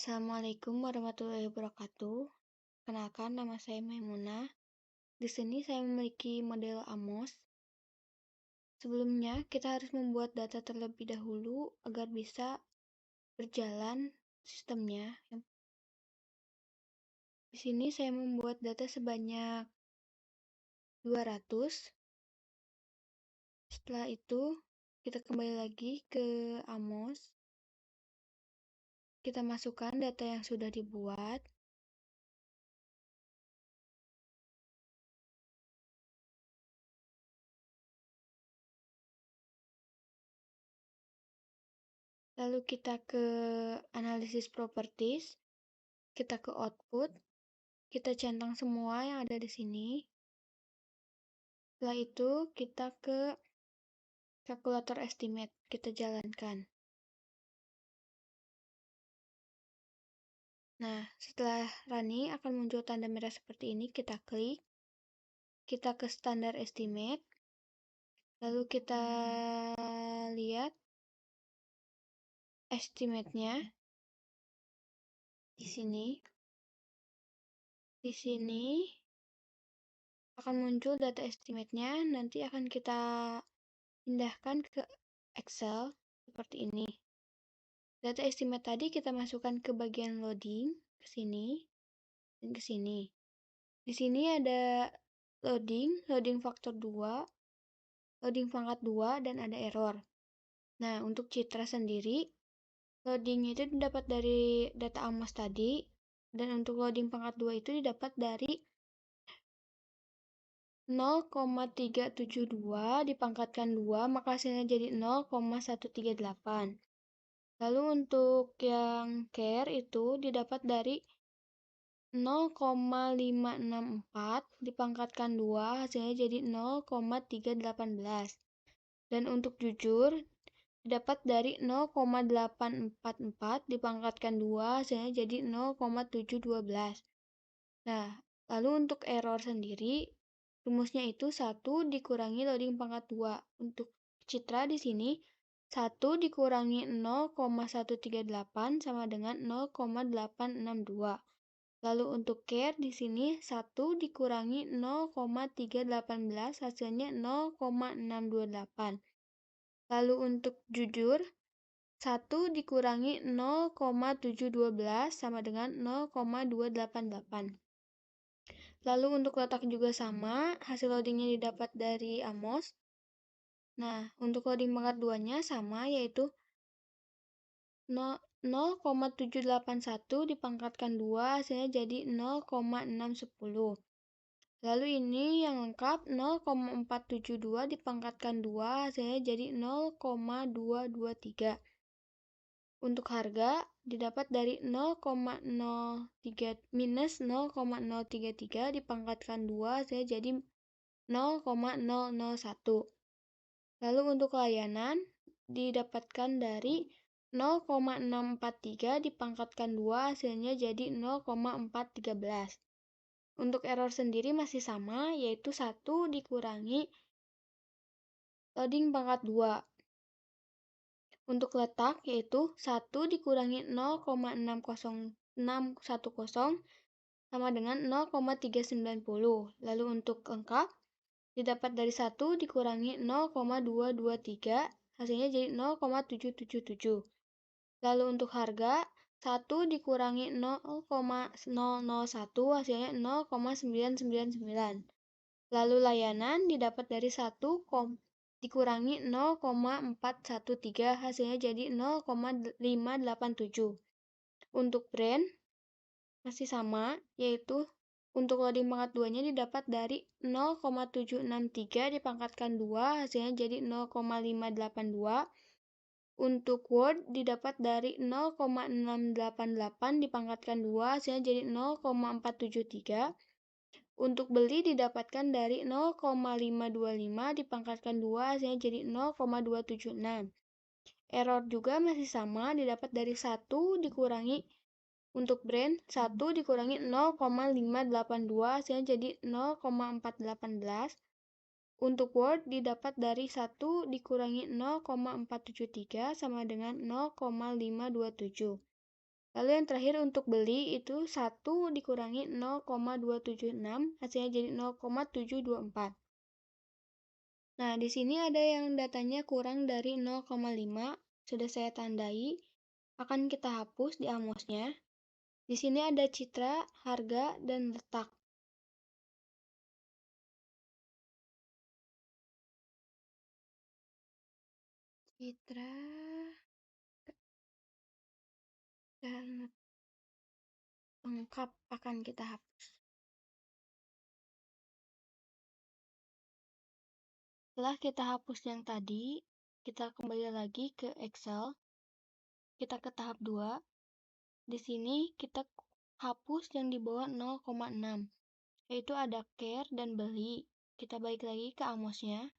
Assalamualaikum warahmatullahi wabarakatuh. Kenalkan, nama saya Maimunah. Di sini saya memiliki model Amos. Sebelumnya, kita harus membuat data terlebih dahulu agar bisa berjalan sistemnya. Di sini saya membuat data sebanyak 200. Setelah itu, kita kembali lagi ke Amos. Kita masukkan data yang sudah dibuat. Lalu kita ke analisis properties, kita ke output, kita centang semua yang ada di sini. Setelah itu kita ke kalkulator estimate, kita jalankan. Nah, setelah running akan muncul tanda merah seperti ini, kita klik. Kita ke standar estimate. Lalu kita lihat estimate-nya di sini. Di sini akan muncul data estimate-nya, nanti akan kita pindahkan ke Excel seperti ini. Data estimate tadi kita masukkan ke bagian loading, ke sini dan ke sini. Di sini ada loading faktor 2, loading pangkat 2, dan ada error. Nah, untuk citra sendiri, loading itu didapat dari data Amos tadi, dan untuk loading pangkat 2 itu didapat dari 0,372 dipangkatkan 2, maka hasilnya jadi 0,138. Lalu untuk yang care itu didapat dari 0,564 dipangkatkan 2, hasilnya jadi 0,318. Dan untuk jujur, didapat dari 0,844 dipangkatkan 2, hasilnya jadi 0,712. Nah, lalu untuk error sendiri, rumusnya itu 1 dikurangi loading pangkat 2. Untuk citra di sini, 1 dikurangi 0,138 sama dengan 0,862. Lalu untuk care di sini 1 dikurangi 0,318 hasilnya 0,628. Lalu untuk jujur 1 dikurangi 0,712 sama dengan 0,288. Lalu untuk letak juga sama, hasil loadingnya didapat dari Amos. Nah, untuk loading pangkat 2-nya sama, yaitu 0,781 dipangkatkan 2, hasilnya jadi 0,610. Lalu ini yang lengkap 0,472 dipangkatkan 2, hasilnya jadi 0,223. Untuk harga didapat dari 0,03 minus 0,033 dipangkatkan 2, hasilnya jadi 0,001. Lalu untuk layanan didapatkan dari 0,643 dipangkatkan 2, hasilnya jadi 0,413. Untuk error sendiri masih sama, yaitu 1 dikurangi loading pangkat 2. Untuk letak, yaitu 1 dikurangi 0,60610 sama dengan 0,390. Lalu untuk lengkap, didapat dari 1 dikurangi 0,223, hasilnya jadi 0,777. Lalu untuk harga, 1 dikurangi 0,001, hasilnya 0,999. Lalu layanan didapat dari 1 dikurangi 0,413, hasilnya jadi 0,587. Untuk brand, masih sama, yaitu untuk loading pangkat 2-nya didapat dari 0,763 dipangkatkan 2, hasilnya jadi 0,582. Untuk Word didapat dari 0,688 dipangkatkan 2, hasilnya jadi 0,473. Untuk beli didapatkan dari 0,525 dipangkatkan 2, hasilnya jadi 0,276. Error juga masih sama, didapat dari 1 dikurangi untuk brand, 1 dikurangi 0,582, hasilnya jadi 0,418. Untuk Word didapat dari 1 dikurangi 0,473 sama dengan 0,527. Lalu yang terakhir untuk beli itu 1 dikurangi 0,276 hasilnya jadi 0,724. Nah, di sini ada yang datanya kurang dari 0,5, sudah saya tandai, akan kita hapus di amosnya. Di sini ada citra, harga, dan letak. Citra dan lengkap akan kita hapus. Setelah kita hapus yang tadi, kita kembali lagi ke Excel. Kita ke tahap 2. Di sini kita hapus yang di bawah 0,6, yaitu ada care dan beli. Kita balik lagi ke amosnya.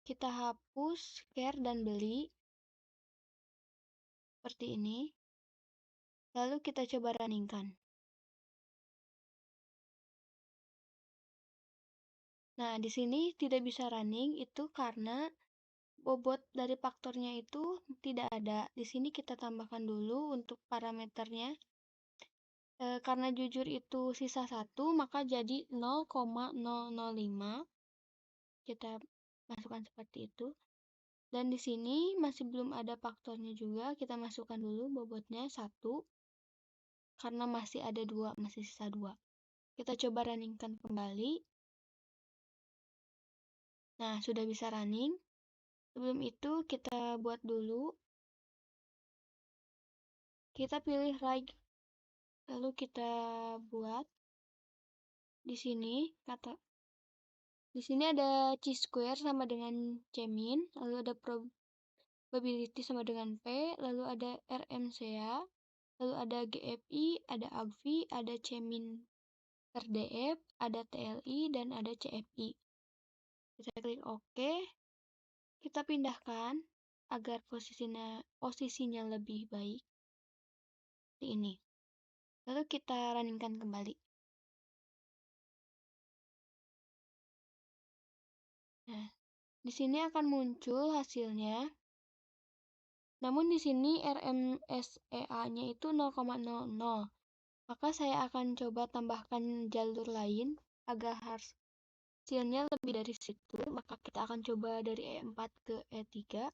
Kita hapus care dan beli seperti ini. Lalu kita coba runningkan. Nah, di sini tidak bisa running itu karena bobot dari faktornya itu tidak ada. Di sini kita tambahkan dulu untuk parameternya. Karena jujur itu sisa 1, maka jadi 0,005. Kita masukkan seperti itu. Dan di sini masih belum ada faktornya juga, kita masukkan dulu bobotnya 1. Karena masih ada 2, masih sisa 2. Kita coba runningkan kembali. Nah, sudah bisa running. Sebelum itu kita buat dulu. Kita pilih right, lalu kita buat di sini ada chi-square sama dengan c-min, lalu ada probability sama dengan P, lalu ada RMCA, lalu ada GFI, ada AGVI, ada C-min per DF, ada TLI, dan ada CFI. Kita klik OK. Kita pindahkan agar posisinya lebih baik. Seperti ini. Lalu kita runningkan kembali. Nah, di sini akan muncul hasilnya. Namun di sini RMSEA-nya itu 0,00. Maka saya akan coba tambahkan jalur lain agar hasilnya lebih dari situ. Maka kita akan coba dari E4 ke E3.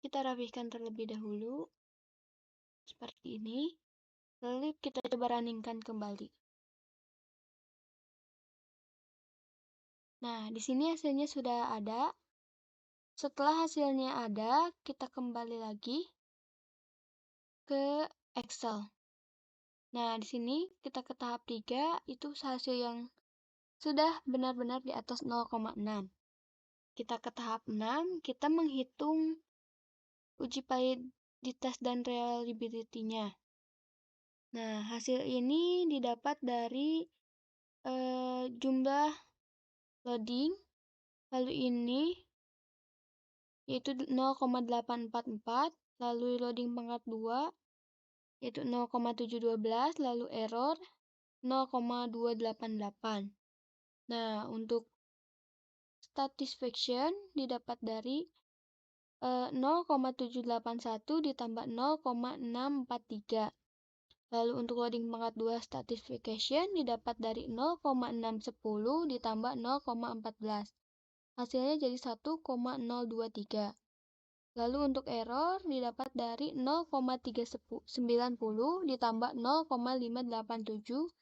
Kita rapihkan terlebih dahulu. Seperti ini. Lalu kita coba runningkan kembali. Nah, di sini hasilnya sudah ada. Setelah hasilnya ada, kita kembali lagi ke Excel. Nah, di sini kita ke tahap 3, itu hasil yang sudah benar-benar di atas 0,6. Kita ke tahap 6, kita menghitung uji validitas dan reliability-nya. Nah, hasil ini didapat dari jumlah loading, lalu ini yaitu 0,844, lalu loading pangkat 2 yaitu 0,712, lalu error 0,288. Nah, untuk satisfaction didapat dari 0,781 ditambah 0,643. Lalu untuk loading pangkat 2 satisfaction didapat dari 0,610 ditambah 0,14. Hasilnya jadi 1,023. Lalu untuk error didapat dari 0,390 ditambah 0,587.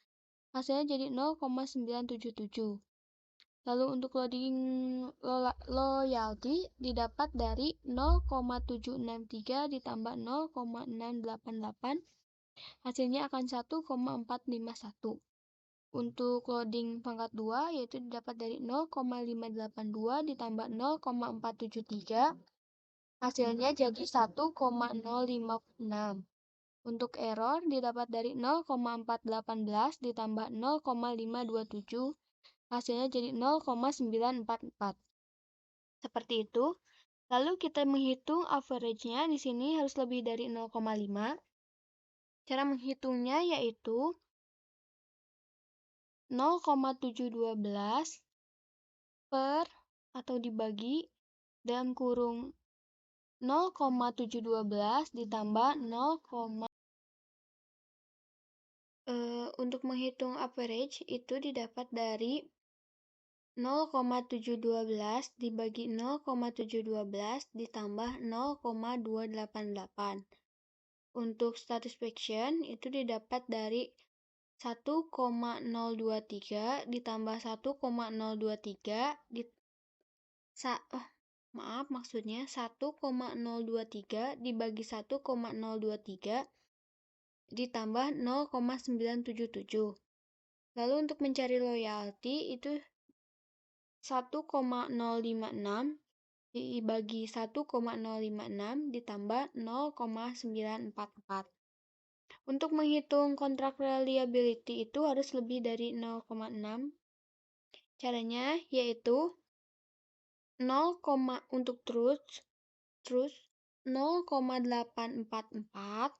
Hasilnya jadi 0,977. Lalu untuk loading loyalty didapat dari 0,763 ditambah 0,688. Hasilnya akan 1,451. Untuk loading pangkat 2 yaitu didapat dari 0,582 ditambah 0,473. Hasilnya jadi 1,056. Untuk error didapat dari 0,418 ditambah 0,527. Hasilnya jadi 0,944. Seperti itu. Lalu kita menghitung average-nya di sini harus lebih dari 0,5. Cara menghitungnya yaitu 0,712 per atau dibagi dalam kurung 0,712 ditambah 0,5 untuk menghitung average itu didapat dari 0,712 dibagi 0,712 ditambah 0,288. Untuk satisfaction itu didapat dari 1,023 ditambah 1,023 maksudnya 1,023 dibagi 1,023 ditambah 0,977. Lalu untuk mencari loyalty itu 1,056 dibagi 1,056 ditambah 0,944. Untuk menghitung kontrak reliability itu harus lebih dari 0,6. Caranya yaitu 0, untuk truth 0,844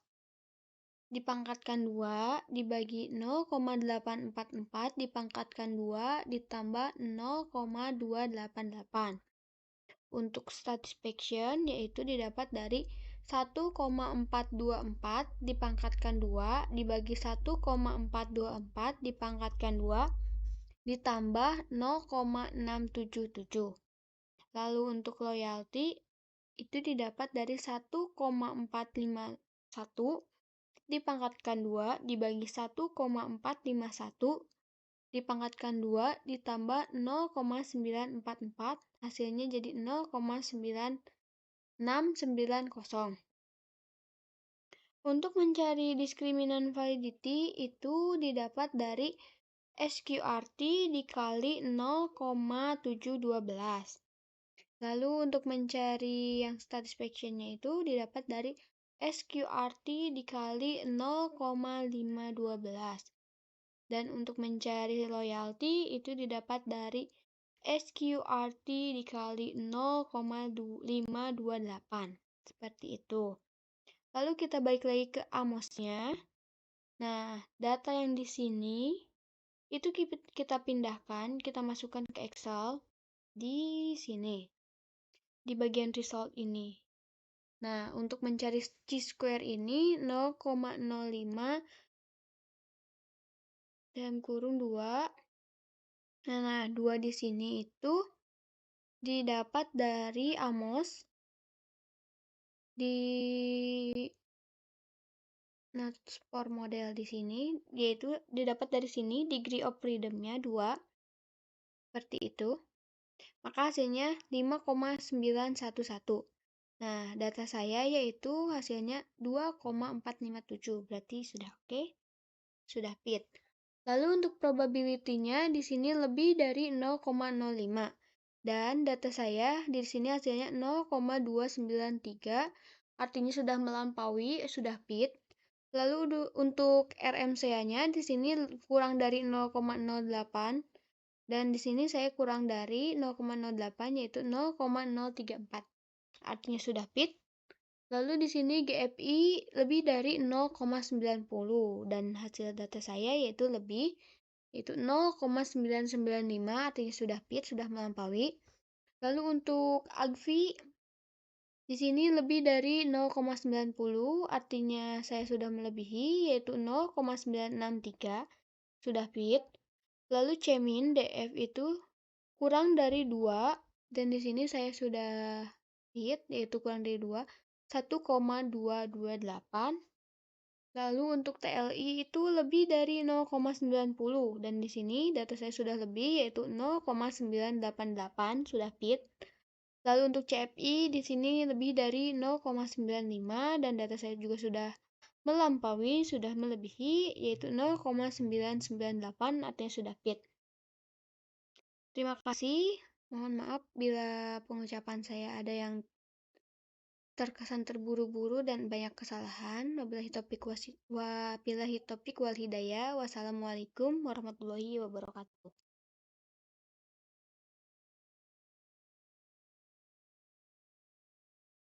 dipangkatkan 2 dibagi 0,844 dipangkatkan 2 ditambah 0,288. Untuk satisfaction yaitu didapat dari 1,424 dipangkatkan 2 dibagi 1,424 dipangkatkan 2 ditambah 0,677. Lalu untuk loyalty itu didapat dari 1,451 dipangkatkan 2 dibagi 1,451 dipangkatkan 2 ditambah 0,944 hasilnya jadi 0,9690. Untuk mencari diskriminan validity itu didapat dari SQRT dikali 0,712. Lalu untuk mencari yang satisfaction-nya itu didapat dari SQRT dikali 0,512. Dan untuk mencari loyalty itu didapat dari SQRT dikali 0,528. Seperti itu. Lalu kita balik lagi ke Amos-nya. Nah, data yang di sini itu kita pindahkan, kita masukkan ke Excel di sini. Di bagian result ini. Nah, untuk mencari chi-square ini 0,05 dalam kurung 2. Nah, 2 di sini itu didapat dari Amos di notes for model di sini, yaitu didapat dari sini degree of freedom-nya 2. Seperti itu. Maka hasilnya 5,911. Nah, data saya yaitu hasilnya 2,457. Berarti sudah oke. Sudah fit. Lalu untuk probability-nya di sini lebih dari 0,05. Dan data saya di sini hasilnya 0,293. Artinya sudah melampaui, sudah fit. Lalu untuk RMCA-nya di sini kurang dari 0,08. Dan di sini saya kurang dari 0,08 yaitu 0,034. Artinya sudah fit. Lalu di sini GFI lebih dari 0,90 dan hasil data saya yaitu lebih yaitu 0,995 artinya sudah fit, sudah melampaui. Lalu untuk AGVI di sini lebih dari 0,90 artinya saya sudah melebihi yaitu 0,963 sudah fit. Lalu CMIN DF itu kurang dari 2 dan di sini saya sudah fit yaitu kurang dari 2 1,228. Lalu untuk TLI itu lebih dari 0,90 dan di sini data saya sudah lebih yaitu 0,988 sudah fit. Lalu untuk CFI di sini lebih dari 0,95 dan data saya juga sudah melampaui, sudah melebihi yaitu 0,998 artinya sudah fit. Terima kasih. Mohon maaf bila pengucapan saya ada yang terkesan terburu-buru dan banyak kesalahan. Wabillahi taufiq wal hidayah. Wassalamualaikum warahmatullahi wabarakatuh.